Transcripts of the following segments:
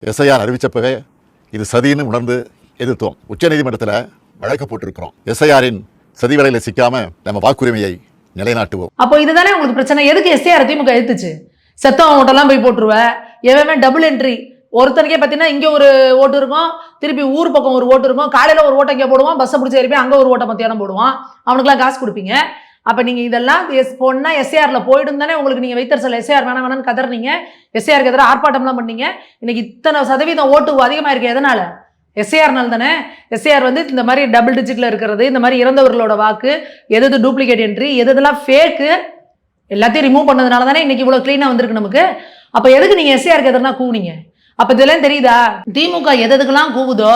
SIR அறிவிச்சப்பவே இது சதின்னு உணர்ந்து எதிர்த்தோம். உச்சநீதிமன்றத்தில் வழக்கு போட்டிருக்கிறோம். எஸ்ஐஆரின் சதி வலையில் சிக்காம நம்ம வாக்குரிமையை நிலைநாட்டுவோம். அப்போ இதுதானே உங்களுக்கு பிரச்சனை. எதுக்கு எஸ்ஐஆர் திமுக எடுத்துச்சு? செத்தவன் ஓட்டெல்லாம் போய் போட்டுருவேன். எவன் டபுள் என்ட்ரி. ஒருத்தனுக்கே பார்த்தீங்கன்னா இங்கே ஒரு ஓட்டு இருக்கும், திருப்பி ஊர் பக்கம் ஒரு ஓட்டு இருக்கும், காலையில் ஒரு ஓட்டை இங்கே போடுவான், பஸ்ஸை பிடிச்சி ஏறிப்போய் அங்கே ஒரு ஓட்டை மத்தியானம் போடுவான். அவனுக்குலாம் காசு கொடுப்பீங்க. அப்போ நீங்கள் இதெல்லாம் போனால் எஸ்ஐஆரில் போயிடும் தானே உங்களுக்கு. நீங்கள் வைத்தரசல் எஸ்ஐஆர் வேணாம்னு கதறினீங்க, எஸ்ஐஆருக்கு எதிராக ஆர்ப்பாட்டம்லாம் பண்ணீங்க. இன்னைக்கு இத்தனை சதவீதம் ஓட்டு அதிகமாக இருக்கு. எதனால? எஸ்ஐஆர்னால தானே. எஸ்ஐஆர் வந்து இந்த மாதிரி டபுள் டிஜிட்டில் இருக்கிறது, இந்த மாதிரி இறந்தவர்களோட வாக்கு, எது டூப்ளிகேட் என்ட்ரி, எதெல்லாம் ஃபேக்கு, எல்லாத்தையும் ரிமூவ் பண்ணதுனால தானே இன்னைக்கு இவ்வளோ க்ளீனாக வந்திருக்கு நமக்கு. அப்போ எதுக்கு நீங்கள் எஸ்ஐஆருக்கு எதிராக கூவுனீங்க? அப்போ இதெல்லாம் தெரியுதா? திமுக எதுக்கெல்லாம் கூவுதோ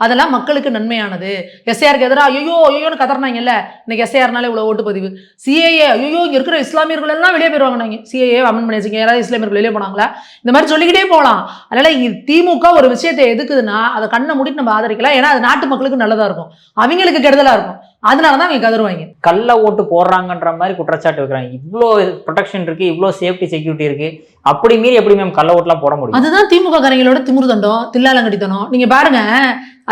அதெல்லாம் மக்களுக்கு நன்மையானது. எஸ்ஐஆருக்கு எதிராக ஐயோன்னு கதறினாங்கல்ல, இன்னைக்கு எஸ்ஐஆர்னால இவ்வளோ ஓட்டு பதிவு. சிஏஏ ஐயோ இங்கே இருக்கிற இஸ்லாமியர்கள் எல்லாம் வெளியே போயிடுவாங்க. நாங்கள் சிஏஏ அமெண்ட் பண்ணி வச்சுங்க, யாராவது இஸ்லாமியர்கள் வெளியே போனாங்களா? இந்த மாதிரி சொல்லிக்கிட்டே போகலாம். அதனால திமுக ஒரு விஷயத்தை எதுக்குதுன்னா அதை கண்ணை மூடிட்டு நம்ம ஆதரிக்கலாம். ஏன்னா அது நாட்டு மக்களுக்கு நல்லதா இருக்கும், அவங்களுக்கு கெடுதலா இருக்கும். அதனாலதான் அவங்க கதறுவாங்க. கள்ள ஓட்டு போடுறாங்கன்ற மாதிரி குற்றச்சாட்டு வைக்கிறாங்க. இவ்வளோ ப்ரொடெக்ஷன் இருக்கு, இவ்வளோ சேஃப்டி செக்யூரிட்டி இருக்கு, அப்படி மீறி எப்படி மேம் கள்ள ஓட்டுலாம் போட முடியும்? அதுதான் திமுக காரங்களோட திமிரு தண்டம், தில்லாலங்கடித்தனம். நீங்க பாருங்க,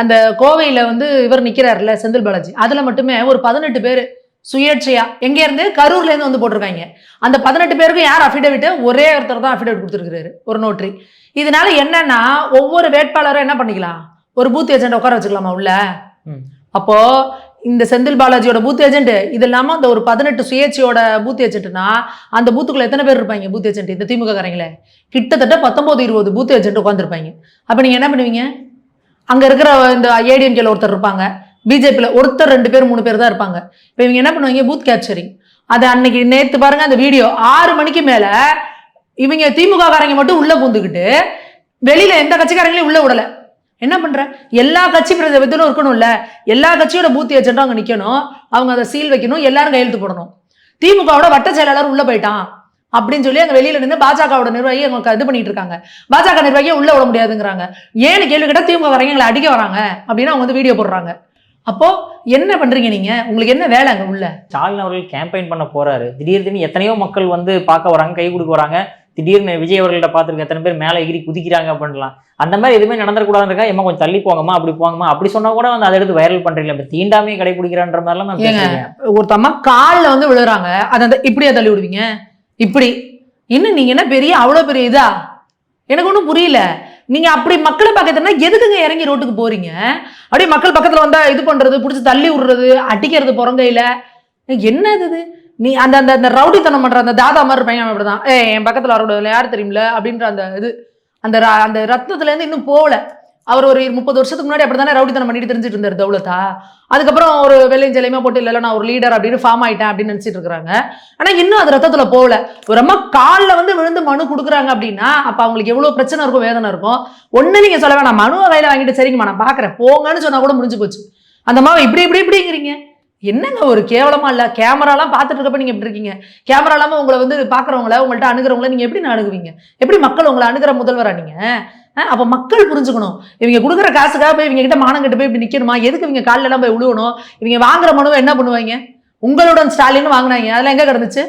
அந்த கோவையில வந்து இவர் நிக்கிறாருல செந்தில் பாலாஜி, அதுல மட்டுமே ஒரு 18 பேர் சுயேட்சையா எங்க இருந்து கரூர்ல இருந்து வந்து போட்டிருக்காங்க. அந்த 18 பேருக்கும் யார் அஃபிடவிட்? ஒரே ஒருத்தர் தான் அஃபிடவிட் கொடுத்துருக்காரு, ஒரு நோட்டரி. இதனால என்னன்னா ஒவ்வொரு வேட்பாளரும் என்ன பண்ணிக்கலாம், ஒரு பூத் ஏஜென்ட் உட்கார வச்சுக்கலாமா உள்ள. அப்போ இந்த செந்தில் பாலாஜியோட பூத் ஏஜென்ட், இது இல்லாம அந்த ஒரு 18 சுயேட்சையோட பூத் ஏஜென்ட்னா அந்த பூத்துக்குள்ள எத்தனை பேர் இருப்பாங்க பூத் ஏஜென்ட்? இந்த திமுக காரங்களே கிட்டத்தட்ட 19-20 பூத் ஏஜென்ட் உட்காந்துருப்பாங்க. அப்ப நீங்க என்ன பண்ணுவீங்க? அங்க இருக்கிற இந்த ஏடிஎம்கேல ஒருத்தர் இருப்பாங்க, பிஜேபியில் ஒருத்தர் 2 பேர் 3 பேர் தான் இருப்பாங்க. இப்போ இவங்க என்ன பண்ணுவாங்க? Booth capturing. அது அன்னைக்கு நேற்று பாருங்க அந்த வீடியோ 6 மணிக்கு மேல இவங்க திமுக காரங்க மட்டும் உள்ள பூந்துக்கிட்டு வெளியில எந்த கட்சிக்காரங்களையும் உள்ள விடல. என்ன பண்ற? எல்லா கட்சி பிரதிநிதிகளும் இருக்கணும்ல, எல்லா கட்சியோட பூத் ஏஜென்ட்டும் அங்க நிக்கணும், அவங்க அதை சீல் வைக்கணும், எல்லாரும் கையெழுத்து போடணும். திமுகவோட வட்ட செயலாளர் உள்ள போயிட்டான் அப்படின்னு சொல்லி அங்க வெளியில நின்று பாஜகவோட நிர்வாகி அவங்க இது பண்ணிட்டு இருக்காங்க. பாஜக நிர்வாகியை உள்ள விட முடியாதுங்கிறாங்க. ஏன்னு கேள்வி கேட்டா திமுக வரைக்கும் எங்களை அடிக்க வராங்க அப்படின்னு அவங்க வந்து வீடியோ போடுறாங்க. அப்போ என்ன பண்றீங்க நீங்க? உங்களுக்கு என்ன வேலை அங்க உள்ள? ஸ்டாலின் அவர்கள் கேம்பெயின் பண்ண போறாரு, திடீர்னு எத்தனையோ மக்கள் வந்து பார்க்க வராங்க, கை கொடுக்க வராங்க. திடீர்னு விஜய் அவர்கள்ட்ட பார்த்துருக்க எத்தனை பேர் மேலே எகிரி குதிக்கிறாங்க அப்படின்லாம். அந்த மாதிரி எதுவுமே நடந்துடக்கூடாதுன்னு இருக்கா? ஏமா கொஞ்சம் தள்ளி போங்கம்மா, அப்படி போங்கம்மா அப்படி சொன்னா கூட வந்து அதை எடுத்து வைரல் பண்றீங்களா? இப்போ தீண்டாமே கடைபிடிக்கிறான்ற மாதிரிலாம் ஒருத்தம்மா காலில் வந்து விழுறாங்க, அதை இப்படியா தள்ளி விடுவீங்க? இப்படி இன்னும் நீங்க என்ன பெரிய அவ்வளவு பெரிய இதா? எனக்கு ஒன்றும் புரியல. நீங்க அப்படி மக்களை பார்க்கறதுனா எதுக்குங்க இறங்கி ரோட்டுக்கு போறீங்க? அப்படியே மக்கள் பக்கத்துல வந்தா இது பண்றது, பிடிச்சி தள்ளி விடுறது, அடிக்கிறது புறங்கையில, என்ன இது? நீ அந்த அந்த ரவுடித்தனம் பண்ற அந்த தாதா மாதிரி பையன் அப்படிதான், என் பக்கத்துல வரக்கூடாது யாரு தெரியுமில்ல அப்படின்ற அந்த இது அந்த அந்த ரத்னத்துல இருந்து இன்னும் போகல. அவர் ஒரு 30 வருஷத்துக்கு முன்னாடி அப்படித்தானே ரவுடித்தனம் பண்ணிட்டு தெரிஞ்சுட்டு இருந்தாரு தௌலத்தா. அதுக்கப்புறம் ஒரு வெள்ளையும் ஜெலையுமா போட்டு இல்லைல்ல நான் ஒரு லீடர் அப்படின்னு ஃபார்ம் ஆயிட்டேன் அப்படின்னு நினைச்சிட்டு இருக்காங்க. ஆனா இன்னும் அது ரத்தத்துல போகல. ஒரு அம்மா காலில் வந்து விழுந்து மனு கொடுக்குறாங்க அப்படின்னா அப்ப அவங்களுக்கு எவ்வளவு பிரச்சனை இருக்கும், வேதனை இருக்கும். ஒண்ணு நீங்க சொல்ல வேணாம், மனுவை கையில வாங்கிட்டு சரிங்கம்மா நான் பாக்குறேன் போங்கன்னு சொன்னா கூட முடிஞ்சு போச்சு. அந்த அம்மாவை இப்படி இப்படி இப்படிங்கிறீங்க. என்னங்க ஒரு கேவலமா இல்ல? கேமராலாம் பார்த்துட்டு இருக்கப்ப நீங்க எப்படி இருக்கீங்க? கேமரா இல்லாம உங்களை வந்து பாக்குறவங்கள, உங்கள்ட்ட அணுகிறவங்கள நீங்க எப்படி அணுகுவீங்க? எப்படி மக்கள் உங்களை அணுகிற முதல்வரா நீங்க? அப்ப மக்கள் புரிஞ்சுக்கணும். இவங்க கொடுக்குற காசுக்காக போய் இவங்க கிட்ட மானம் கிட்ட போய் இப்படி நிக்கணுமா? எதுக்கு இவங்க காலில் எல்லாம் போய் விழுவணும்? இவங்க வாங்குற மனுவை என்ன பண்ணுவாங்க? உங்களுடன் ஸ்டாலின் வாங்கினாங்க, அதெல்லாம் எங்க கிடந்துச்சு?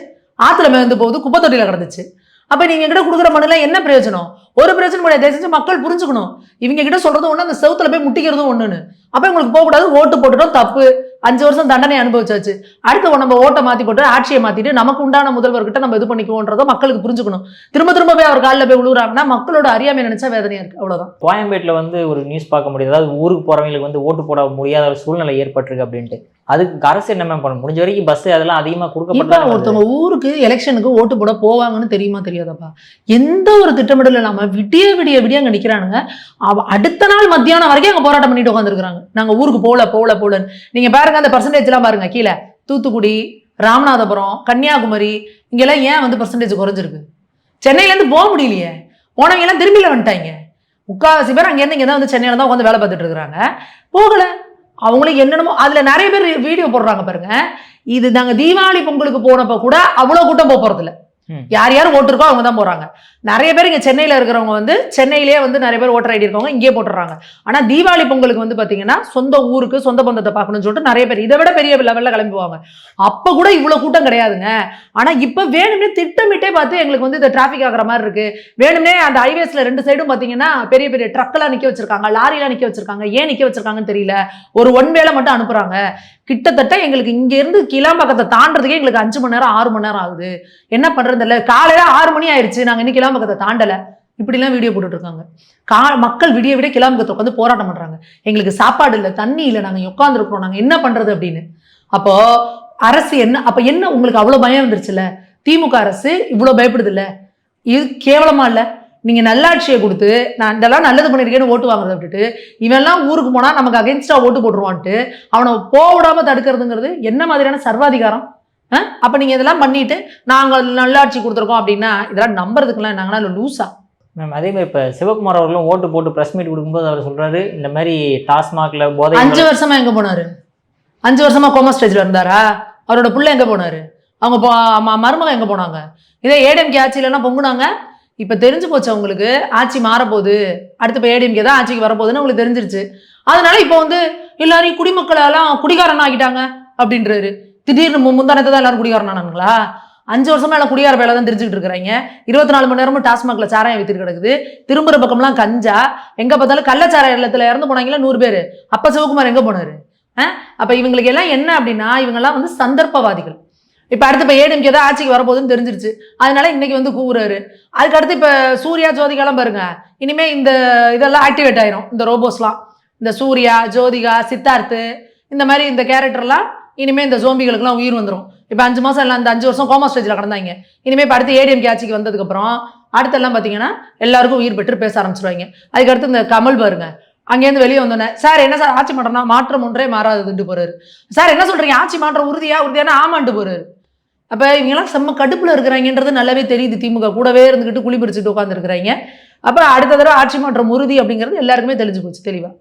ஆத்துல மேந்து போகுது, குப்பை தொட்டியில கிடந்துச்சு. அப்ப நீங்க கிட்ட கொடுக்குற மனுல என்ன பிரயோஜனம்? ஒரு பிரயோஜனம் கிடையாது. தயவு செஞ்சு மக்கள் புரிஞ்சுக்கணும். இவங்க கிட்ட சொல்றதும் ஒண்ணு, அந்த செவுத்துல போய் முட்டிக்கிறதும் ஒண்ணுன்னு. அப்ப உங்களுக்கு போகக்கூடாது. ஓட்டு போட்டுட்டோம், தப்பு, 5 வருஷம் தண்டனை அனுபவிச்சாச்சு, அடுத்து நம்ம ஓட்டை மாத்தி போட்டு ஆட்சியை மாத்திட்டு நமக்கு உண்டான முதல்வர்கிட்ட நம்ம இது பண்ணிக்குவோன்றதை மக்களுக்கு புரிஞ்சுக்கணும். திரும்ப திரும்ப போய் அவர் காலில் போய் விழுறாங்கன்னா மக்களோட அறியாமை நினைச்சா வேதனையா இருக்கு. அவ்வளவுதான். கோயம்பேட்டில் வந்து ஒரு நியூஸ் பார்க்க முடியாது, அதாவது ஊருக்கு போறவங்களுக்கு வந்து ஓட்டு போட முடியாத ஒரு சூழ்நிலை ஏற்பட்டிருக்கு அப்படின்ட்டு. அதுக்கு அரசு என்ன பண்ண முடிஞ்ச வரைக்கும் பஸ் அதெல்லாம் அதிகமா கொடுக்கப்பட்டா ஒருத்தவங்க ஊருக்கு எலெக்ஷனுக்கு ஓட்டு போட போவாங்கன்னு தெரியுமா தெரியாதப்பா? எந்த ஒரு திட்டமிடல் இல்லாம விடிய விடிய விடிய அங்க நிக்கிறானுங்க. அடுத்த நாள் மத்தியானம் வரைக்கும் அங்க போராட்டம் பண்ணிட்டு உட்காந்துருக்காங்க, நாங்க ஊருக்கு போலன்னு. நீங்க பாருங்க அந்த பர்சன்டேஜ் எல்லாம் பாருங்க, கீழே தூத்துக்குடி, ராமநாதபுரம், கன்னியாகுமரி இங்கெல்லாம் ஏன் வந்து பர்சன்டேஜ் குறைஞ்சிருக்கு? சென்னையில இருந்து போக முடியலையே, போனவங்க எல்லாம் திரும்பில வந்துட்டாங்க. முக்காவாசி பேர் அங்க இருந்து இங்க தான் வந்து சென்னையில தான் உட்காந்து வேலை பார்த்துட்டு இருக்கிறாங்க. போகல, அவங்களுக்கு என்னென்னமோ. அதுல நிறைய பேர் வீடியோ போடுறாங்க பாருங்க. இது நாங்க தீபாவளி பொங்கலுக்கு போனப்ப கூட அவ்வளவு கூட்டம் போறது இல்லை. யார் யார் ஓட்டு இருக்கோ அவங்க தான் போறாங்க. நிறைய பேர் இங்க சென்னையில இருக்கிறவங்க வந்து சென்னையிலேயே வந்து நிறைய பேர் ஓட்டர் ஐடி இருக்கவங்க இங்கே போட்டுறாங்க. ஆனா தீபாவளி பொங்கலுக்கு வந்து பாத்தீங்கன்னா சொந்த ஊருக்கு சொந்த பந்தத்தை பார்க்கணும்னு சொல்லிட்டு நிறைய பேர் இதை விட பெரிய லெவல்ல கிளம்புவாங்க. அப்ப கூட இவ்வளவு கூட்டம் கிடையாதுங்க. ஆனா இப்ப வேணும்னே திட்டமிட்டே பார்த்து எங்களுக்கு வந்து இந்த டிராபிக் ஆகிற மாதிரி இருக்கு, வேணும்னே அந்த ஹைவேஸ்ல 2 சைடும் பாத்தீங்கன்னா பெரிய பெரிய ட்ரக் எல்லாம் நிக்க வச்சிருக்காங்க, லாரி எல்லாம் நிக்க வச்சிருக்காங்க. ஏன் நிக்க வச்சிருக்காங்கன்னு தெரியல. ஒரு 1 வேளை மட்டும் அனுப்புறாங்க. கிட்டத்தட்ட எங்களுக்கு இங்க இருந்து கிளாம்பாக்கத்தை தாண்டறதுக்கே எங்களுக்கு 5 மணி நேரம் 6 மணி நேரம் ஆகுது. என்ன பண்றது இல்ல, காலையில 6 மணி ஆயிடுச்சு, நாங்க இன்னும் கிளாம்பாக்கத்தை தாண்டல. இப்படி எல்லாம் வீடியோ போட்டுட்டு இருக்காங்க. மக்கள் விடிய விட கிளாம்பாக்கத்தை உட்காந்து போராட்டம் பண்றாங்க. எங்களுக்கு சாப்பாடு இல்ல, தண்ணி இல்ல, நாங்க உட்கார்ந்து இருக்கிறோம், நாங்க என்ன பண்றது அப்படின்னு. அப்போ அரசு என்ன, அப்ப என்ன உங்களுக்கு அவ்வளவு பயம் வந்துருச்சுல? திமுக அரசு இவ்வளவு பயப்படுது இல்ல? இது கேவலமா இல்ல? நீங்க நல்லாட்சியை கொடுத்து நான் இதெல்லாம் நல்லது பண்ணிருக்கேன்னு ஓட்டு வாங்குறத விட்டுட்டு இவெல்லாம் ஊருக்கு போனா நமக்கு அகைன்ஸ்டா ஓட்டு போட்டுருவான்ட்டு அவனை போடாம தடுக்கிறதுங்கிறது என்ன மாதிரியான சர்வாதிகாரம்? அப்ப நீங்க இதெல்லாம் பண்ணிட்டு நாங்கள் நல்லாட்சி கொடுத்துருக்கோம் அப்படின்னா இதெல்லாம் நம்புறதுக்குலாம் நாங்கன்னா லூசா? மேம் அதே மாதிரி இப்போ சிவகுமார் அவர்களும் ஓட்டு போட்டு ப்ரெஸ் மீட் கொடுக்கும்போது அவர் சொல்றாரு இந்த மாதிரி டாஸ்மாக்ல போதை 5 வருஷமா எங்க போனாரு? 5 வருஷமா கோமா ஸ்டேஜ்ல இருந்தாரா? அவரோட புள்ள எங்க போனாரு? அவங்க மருமக எங்க போனாங்க? இதே ஏடிஎம்கே ஆட்சியிலன்னா பொங்குனாங்க. இப்ப தெரிஞ்சு போச்சு அவங்களுக்கு ஆட்சி மாறப்போகுது, அடுத்து இப்போ ஏடிஎம்கே தான் ஆட்சிக்கு வரப்போகுதுன்னு உங்களுக்கு தெரிஞ்சிருச்சு. அதனால இப்போ வந்து எல்லாரையும் குடிமக்களை எல்லாம் குடிகாரன் ஆகிட்டாங்க அப்படின்றாரு. திடீர்னு முந்தானத்தை தான் எல்லாரும் குடிகாரன் ஆனாங்களா? 5 வருஷமா எல்லாம் குடிகார வேலை தான் தெரிஞ்சுக்கிட்டு இருக்கிறாங்க. 24 மணி நேரமும் டாஸ்மாக்ல சாராயம் வித்துட்டு கிடக்குது. திரும்புற பக்கம்லாம் கஞ்சா, எங்க பார்த்தாலும் கள்ளச்சாராய இல்லத்துல இறந்து போனாங்களா 100 பேர். அப்ப சிவகுமார் எங்க போனாரு? அப்ப இவங்களுக்கு எல்லாம் என்ன அப்படின்னா இவங்க எல்லாம் வந்து சந்தர்ப்பவாதிகள். இப்ப அடுத்து இப்ப ஏடிஎம்கே தான் ஆட்சிக்கு வரப்போகுதுன்னு தெரிஞ்சிருச்சு, அதனால இன்னைக்கு வந்து கூவுறாரு. அதுக்கு அடுத்து இப்ப சூர்யா ஜோதிகாலாம் பாருங்க, இனிமே இந்த இதெல்லாம் ஆக்டிவேட் ஆயிரும். இந்த ரோபோஸ்லாம், இந்த சூர்யா ஜோதிகா சித்தார்த்து இந்த மாதிரி இந்த கேரக்டர்லாம் இனிமே இந்த ஜோம்பிகளுக்குலாம் உயிர் வந்துடும். இப்ப 5 மாசம் எல்லாம் இந்த 5 வருஷம் கோமா ஸ்டேஜ்ல கடந்தாங்க. இனிமே இப்ப அடுத்து ஏடிஎம்கே ஆட்சிக்கு வந்ததுக்கு அப்புறம் அடுத்தெல்லாம் பாத்தீங்கன்னா எல்லாருக்கும் உயிர் பெற்று பேச ஆரம்பிச்சிருவாங்க. அதுக்கு அடுத்து இந்த கமல் பாருங்க, அங்கேருந்து வெளியே வந்தோன்னே சார் என்ன சார் ஆட்சி மாற்றம்னா மாற்றம் ஒன்றே மாறாதுன்ட்டு போறாரு. சார் என்ன சொல்றீங்க ஆட்சி மாற்றம் உறுதியான ஆமான்ட்டு போறாரு. அப்ப இவங்கெல்லாம் செம்ம கடுப்புல இருக்கிறாங்கன்றது நல்லாவே தெரியுது. திமுக கூடவே இருந்துகிட்டு குழி பிடிச்சிட்டு உட்கார்ந்து இருக்கிறாங்க. அப்ப அடுத்த தடவை ஆட்சி மாற்றம் உறுதி அப்படிங்கிறது எல்லாருக்குமே தெரிஞ்சு போச்சு தெளிவா.